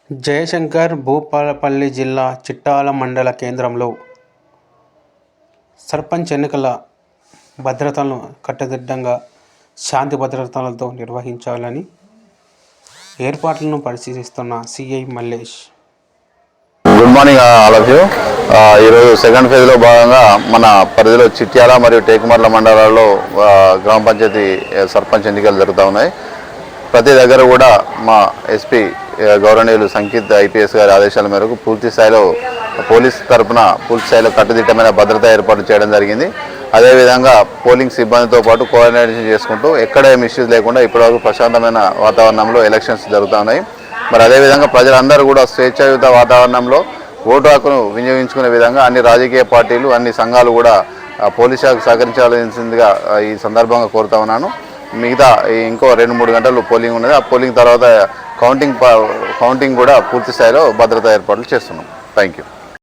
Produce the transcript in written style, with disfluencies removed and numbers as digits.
జయశంకర్ భూపాలపల్లి జిల్లా చిట్టాల మండల కేంద్రంలో సర్పంచ్ ఎన్నికల భద్రతలను కట్టుదిట్టంగా శాంతి భద్రతలతో నిర్వహించాలని ఏర్పాట్లను పరిశీలిస్తున్న CI Mallesh. Good morning all of you. ఈరోజు సెకండ్ ఫేజ్లో భాగంగా మన పరిధిలో చిట్యాల మరియు టేకుమర్ల మండలాల్లో గ్రామ పంచాయతీ సర్పంచ్ ఎన్నికలు జరుగుతూ ఉన్నాయి. ప్రతి దగ్గర కూడా మా ఎస్పీ గౌరవనీయులు సంకేత్ ఐపీఎస్ గారి ఆదేశాల మేరకు పూర్తి స్థాయిలో పోలీస్ తరఫున పూర్తి స్థాయిలో కట్టుదిట్టమైన భద్రతా ఏర్పాటు చేయడం జరిగింది. అదేవిధంగా పోలింగ్ సిబ్బందితో పాటు కోఆర్డినేషన్ చేసుకుంటూ ఎక్కడ మిస్యూజ్ లేకుండా ఇప్పటివరకు ప్రశాంతమైన వాతావరణంలో ఎలక్షన్స్ జరుగుతూ ఉన్నాయి. మరి అదేవిధంగా ప్రజలందరూ కూడా స్వేచ్ఛాయుత వాతావరణంలో ఓటు హక్కును వినియోగించుకునే విధంగా అన్ని రాజకీయ పార్టీలు అన్ని సంఘాలు కూడా పోలీస్ శాఖకు సహకరించాల్సిందిగా ఈ సందర్భంగా కోరుతా ఉన్నాను. మిగతా ఇంకో 2-3 గంటలు పోలింగ్ ఉన్నది. ఆ పోలింగ్ తర్వాత కౌంటింగ్ కూడా పూర్తి స్థాయిలో భద్రతా ఏర్పాట్లు చేస్తున్నాం. Thank you.